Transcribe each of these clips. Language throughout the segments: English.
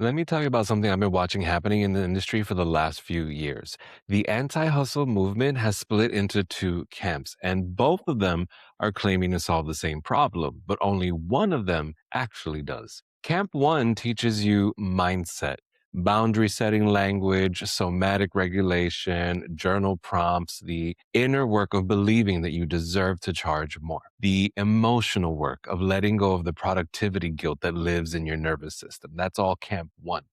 Let me tell you about something I've been watching happening in the industry for the last few years. The anti hustle movement has split into two camps, and both of them are claiming to solve the same problem, but only one of them actually does. Camp one teaches you mindset, boundary setting language, somatic regulation, journal prompts, the inner work of believing that you deserve to charge more, the emotional work of letting go of the productivity guilt that lives in your nervous system. That's all camp one.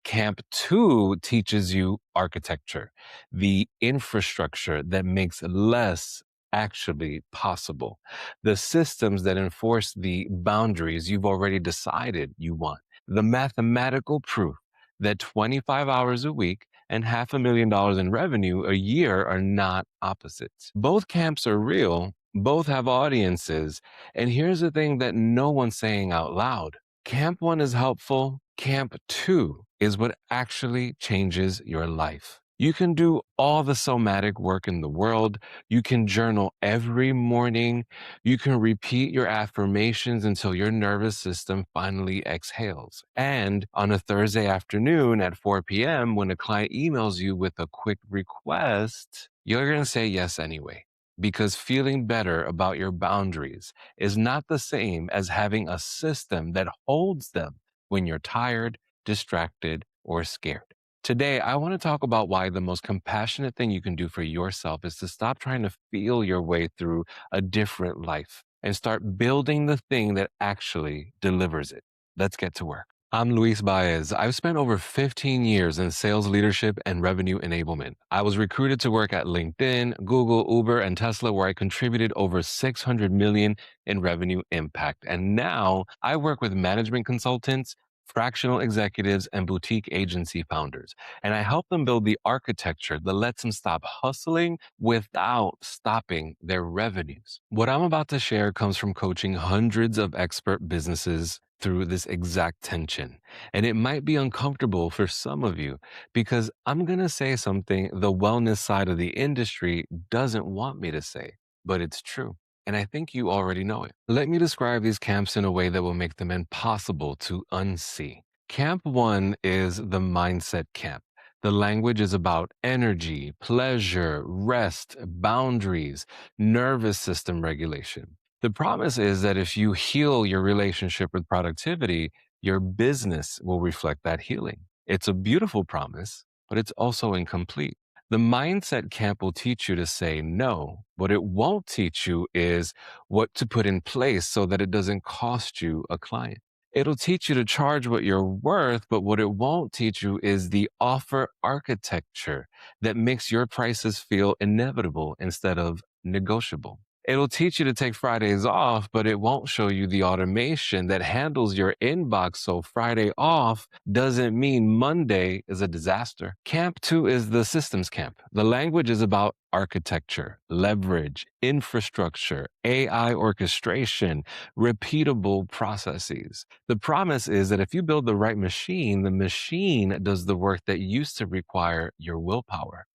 Camp two teaches you architecture, the infrastructure that makes less actually possible, the systems that enforce the boundaries you've already decided you want, the mathematical proof that 25 hours a week and $500,000 in revenue a year are not opposites. Both camps are real, both have audiences. And here's the thing that no one's saying out loud. Camp one is helpful. Camp two is what actually changes your life. You can do all the somatic work in the world. You can journal every morning. You can repeat your affirmations until your nervous system finally exhales. And on a Thursday afternoon at 4 p.m., when a client emails you with a quick request, you're going to say yes anyway. Because feeling better about your boundaries is not the same as having a system that holds them when you're tired, distracted, or scared. Today, I want to talk about why the most compassionate thing you can do for yourself is to stop trying to feel your way through a different life and start building the thing that actually delivers it. Let's get to work. I'm Luis Baez. I've spent over 15 years in sales leadership and revenue enablement. I was recruited to work at LinkedIn, Google, Uber, and Tesla, where I contributed over 600 million in revenue impact. And now I work with management consultants, fractional executives, and boutique agency founders. And I help them build the architecture that lets them stop hustling without stopping their revenues. What I'm about to share comes from coaching hundreds of expert businesses through this exact tension. And it might be uncomfortable for some of you because I'm going to say something the wellness side of the industry doesn't want me to say, but it's true. And I think you already know it. Let me describe these camps in a way that will make them impossible to unsee. Camp one is the mindset camp. The language is about energy, pleasure, rest, boundaries, nervous system regulation. The promise is that if you heal your relationship with productivity, your business will reflect that healing. It's a beautiful promise, but it's also incomplete. The mindset camp will teach you to say no. What it won't teach you is what to put in place so that it doesn't cost you a client. It'll teach you to charge what you're worth, but what it won't teach you is the offer architecture that makes your prices feel inevitable instead of negotiable. It'll teach you to take Fridays off, but it won't show you the automation that handles your inbox so Friday off doesn't mean Monday is a disaster. Camp two is the systems camp. The language is about architecture, leverage, infrastructure, AI orchestration, repeatable processes. The promise is that if you build the right machine, the machine does the work that used to require your willpower.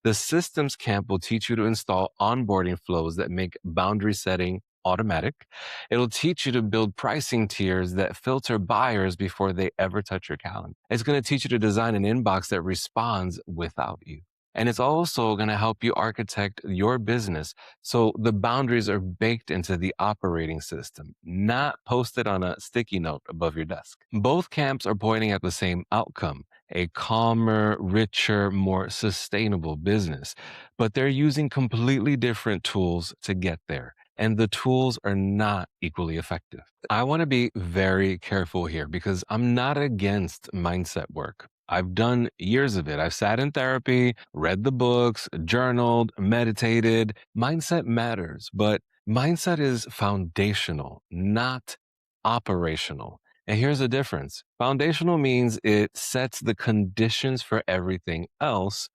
The systems camp will teach you to install onboarding flows that make boundary setting automatic. It'll teach you to build pricing tiers that filter buyers before they ever touch your calendar. It's going to teach you to design an inbox that responds without you. And it's also going to help you architect your business so the boundaries are baked into the operating system, not posted on a sticky note above your desk. Both camps are pointing at the same outcome, a calmer, richer, more sustainable business. But they're using completely different tools to get there. And the tools are not equally effective. I want to be very careful here because I'm not against mindset work. I've done years of it. I've sat in therapy, read the books, journaled, meditated. Mindset matters, but mindset is foundational, not operational. And here's the difference. Foundational means it sets the conditions for everything else.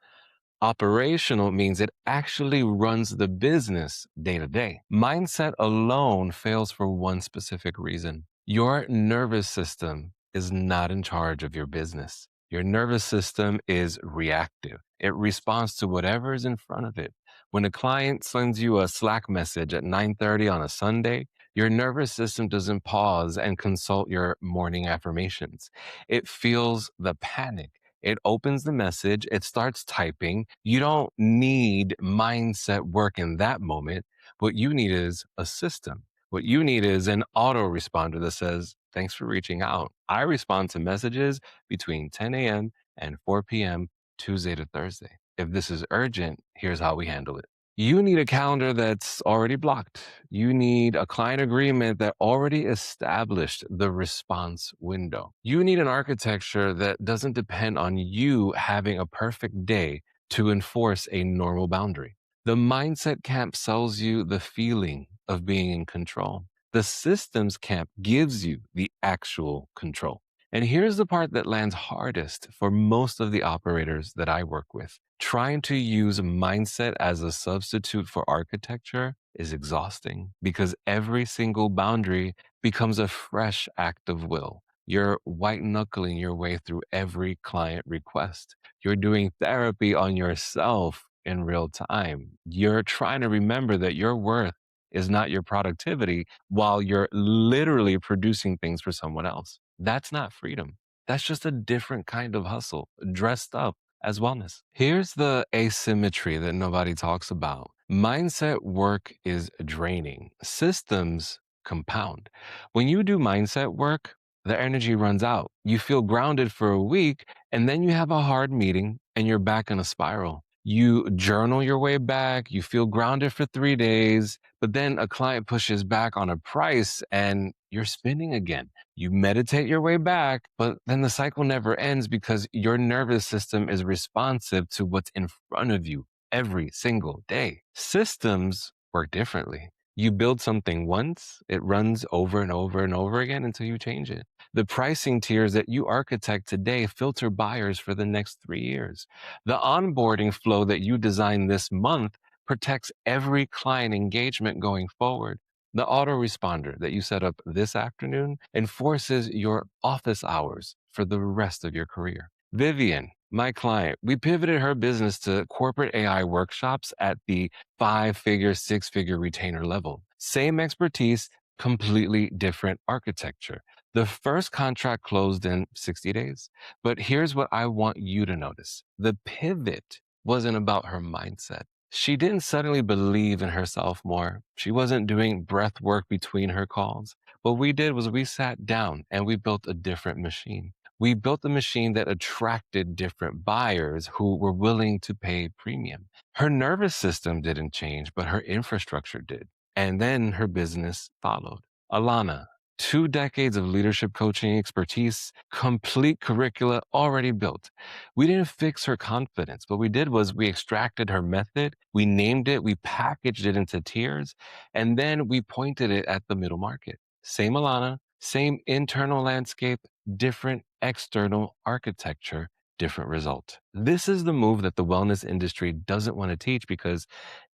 Operational means it actually runs the business day to day. Mindset alone fails for one specific reason. Your nervous system is not in charge of your business. Your nervous system is reactive. It responds to whatever is in front of it. When a client sends you a Slack message at 9:30 on a Sunday, Your nervous system doesn't pause and consult your morning affirmations. It feels the panic. It opens the message, it starts typing. You don't need mindset work in that moment. What you need is a system. What you need is an autoresponder that says, "Thanks for reaching out. I respond to messages between 10 a.m. and 4 p.m. Tuesday to Thursday. If this is urgent, here's how we handle it." You need a calendar that's already blocked. You need a client agreement that already established the response window. You need an architecture that doesn't depend on you having a perfect day to enforce a normal boundary. The mindset camp sells you the feeling of being in control. The systems camp gives you the actual control. And here's the part that lands hardest for most of the operators that I work with. Trying to use mindset as a substitute for architecture is exhausting because every single boundary becomes a fresh act of will. You're white knuckling your way through every client request. You're doing therapy on yourself in real time. You're trying to remember that your worth is not your productivity while you're literally producing things for someone else. That's not freedom. That's just a different kind of hustle dressed up as wellness. Here's the asymmetry that nobody talks about. Mindset work is draining. Systems compound. When you do mindset work, the energy runs out. You feel grounded for a week, and then you have a hard meeting and you're back in a spiral. You journal your way back, you feel grounded for 3 days, but then a client pushes back on a price and you're spinning again. You meditate your way back, but then the cycle never ends because your nervous system is responsive to what's in front of you every single day. Systems work differently. You build something once, it runs over and over and over again until you change it. The pricing tiers that you architect today filter buyers for the next 3 years. The onboarding flow that you design this month protects every client engagement going forward. The autoresponder that you set up this afternoon enforces your office hours for the rest of your career. Vivian, my client, we pivoted her business to corporate AI workshops at the 5 figure, 6 figure retainer level. Same expertise, completely different architecture. The first contract closed in 60 days. But here's what I want you to notice. The pivot wasn't about her mindset. She didn't suddenly believe in herself more. She wasn't doing breath work between her calls. What we did was we sat down and we built a different machine. We built a machine that attracted different buyers who were willing to pay premium. Her nervous system didn't change, but her infrastructure did. And then her business followed. Alana, 2 decades of leadership coaching expertise, complete curricula already built. We didn't fix her confidence. What we did was we extracted her method, we named it, we packaged it into tiers, and then we pointed it at the middle market. Same Alana, same internal landscape, different external architecture, different result. This is the move that the wellness industry doesn't want to teach because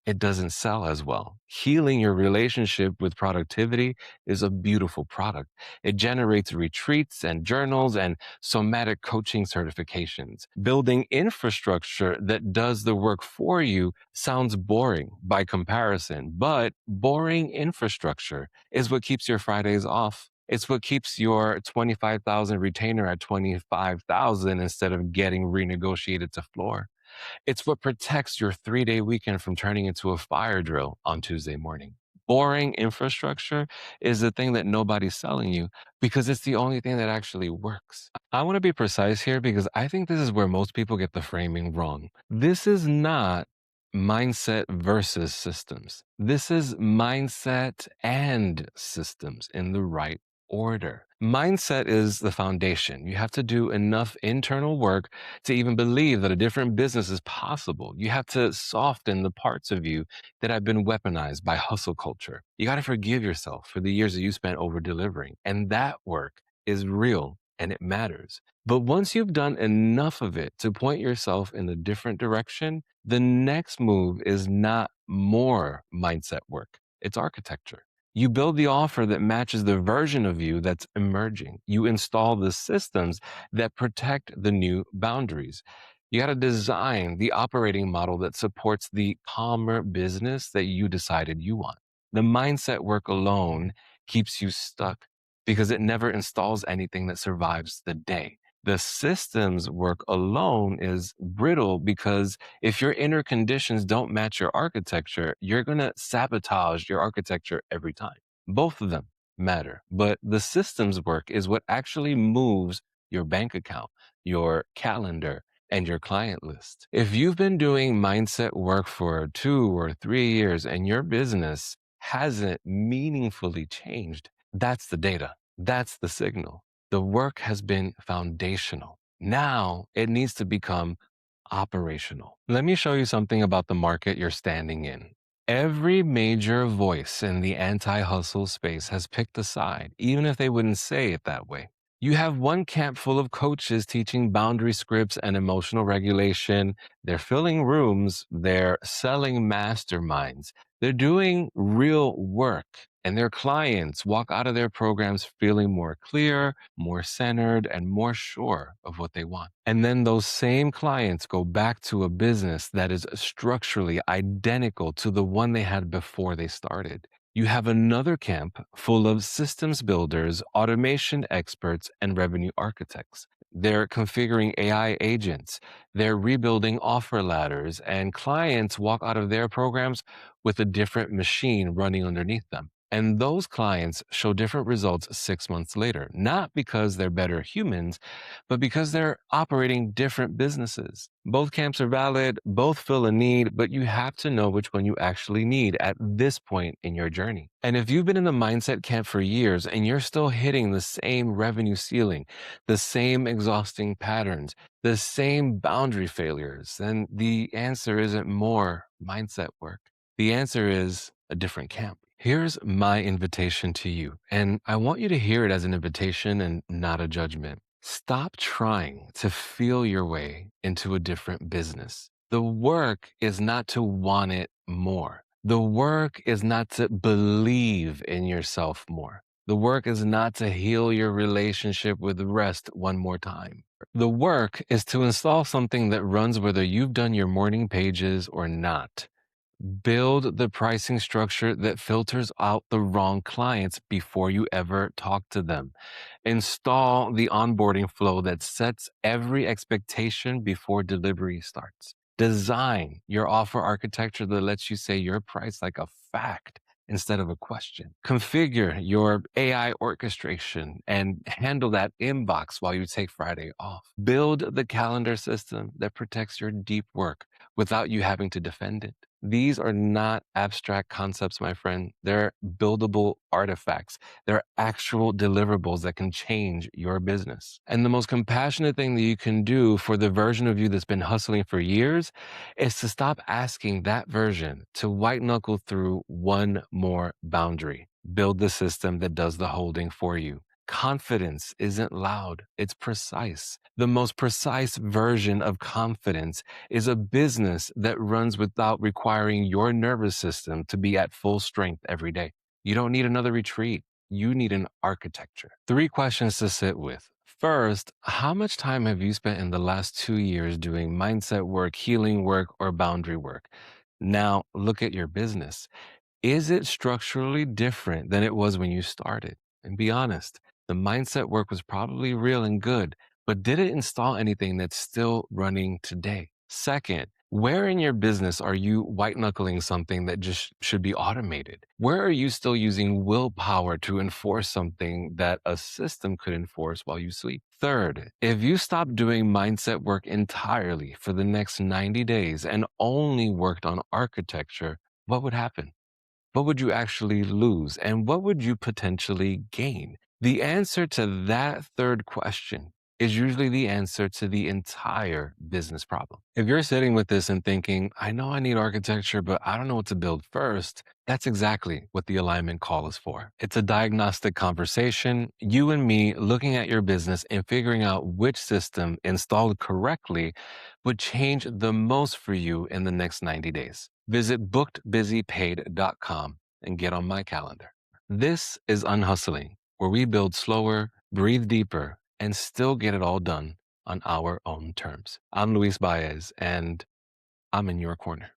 it doesn't sell as well. Healing your relationship with productivity is a beautiful product. It generates retreats and journals and somatic coaching certifications. Building infrastructure that does the work for you sounds boring by comparison, but boring infrastructure is what keeps your Fridays off. It's what keeps your 25,000 retainer at 25,000 instead of getting renegotiated to floor. It's what protects your 3 day weekend from turning into a fire drill on Tuesday morning. Boring infrastructure is the thing that nobody's selling you because it's the only thing that actually works. I want to be precise here because I think this is where most people get the framing wrong. This is not mindset versus systems. This is mindset and systems in the right order. Mindset is the foundation. You have to do enough internal work to even believe that a different business is possible. You have to soften the parts of you that have been weaponized by hustle culture. You got to forgive yourself for the years that you spent over delivering. And that work is real and it matters. But once you've done enough of it to point yourself in a different direction, the next move is not more mindset work, it's architecture. You build the offer that matches the version of you that's emerging. You install the systems that protect the new boundaries. You got to design the operating model that supports the calmer business that you decided you want. The mindset work alone keeps you stuck because it never installs anything that survives the day. The systems work alone is brittle because if your inner conditions don't match your architecture, you're going to sabotage your architecture every time. Both of them matter, but the systems work is what actually moves your bank account, your calendar, and your client list. If you've been doing mindset work for 2 or 3 years and your business hasn't meaningfully changed, that's the data. That's the signal. The work has been foundational. Now it needs to become operational. Let me show you something about the market you're standing in. Every major voice in the anti hustle space has picked a side, even if they wouldn't say it that way. You have one camp full of coaches teaching boundary scripts and emotional regulation. They're filling rooms, they're selling masterminds, they're doing real work. And their clients walk out of their programs feeling more clear, more centered, and more sure of what they want. And then those same clients go back to a business that is structurally identical to the one they had before they started. You have another camp full of systems builders, automation experts, and revenue architects. They're configuring AI agents, they're rebuilding offer ladders, and clients walk out of their programs with a different machine running underneath them. And those clients show different results 6 months later, not because they're better humans, but because they're operating different businesses. Both camps are valid, both fill a need, but you have to know which one you actually need at this point in your journey. And if you've been in the mindset camp for years and you're still hitting the same revenue ceiling, the same exhausting patterns, the same boundary failures, then the answer isn't more mindset work. The answer is a different camp. Here's my invitation to you, and I want you to hear it as an invitation and not a judgment. Stop trying to feel your way into a different business. The work is not to want it more. The work is not to believe in yourself more. The work is not to heal your relationship with rest one more time. The work is to install something that runs whether you've done your morning pages or not. Build the pricing structure that filters out the wrong clients before you ever talk to them. Install the onboarding flow that sets every expectation before delivery starts. Design your offer architecture that lets you say your price like a fact instead of a question. Configure your AI orchestration and handle that inbox while you take Friday off. Build the calendar system that protects your deep work without you having to defend it. These are not abstract concepts, my friend. They're buildable artifacts. They're actual deliverables that can change your business. And the most compassionate thing that you can do for the version of you that's been hustling for years is to stop asking that version to white knuckle through one more boundary. Build the system that does the holding for you. Confidence isn't loud, it's precise. The most precise version of confidence is a business that runs without requiring your nervous system to be at full strength every day. You don't need another retreat. You need an architecture. 3 questions to sit with. First, how much time have you spent in the last 2 years doing mindset work, healing work, or boundary work? Now, look at your business. Is it structurally different than it was when you started? And be honest, the mindset work was probably real and good, but did it install anything that's still running today? Second, where in your business are you white knuckling something that just should be automated? Where are you still using willpower to enforce something that a system could enforce while you sleep? Third, if you stopped doing mindset work entirely for the next 90 days and only worked on architecture, what would happen? What would you actually lose? And what would you potentially gain? The answer to that third question is usually the answer to the entire business problem. If you're sitting with this and thinking, I know I need architecture, but I don't know what to build first, that's exactly what the alignment call is for. It's a diagnostic conversation, you and me looking at your business and figuring out which system installed correctly would change the most for you in the next 90 days. Visit bookedbusypaid.com and get on my calendar. This is Unhustling, where we build slower, breathe deeper, and still get it all done on our own terms. I'm Luis Baez, and I'm in your corner.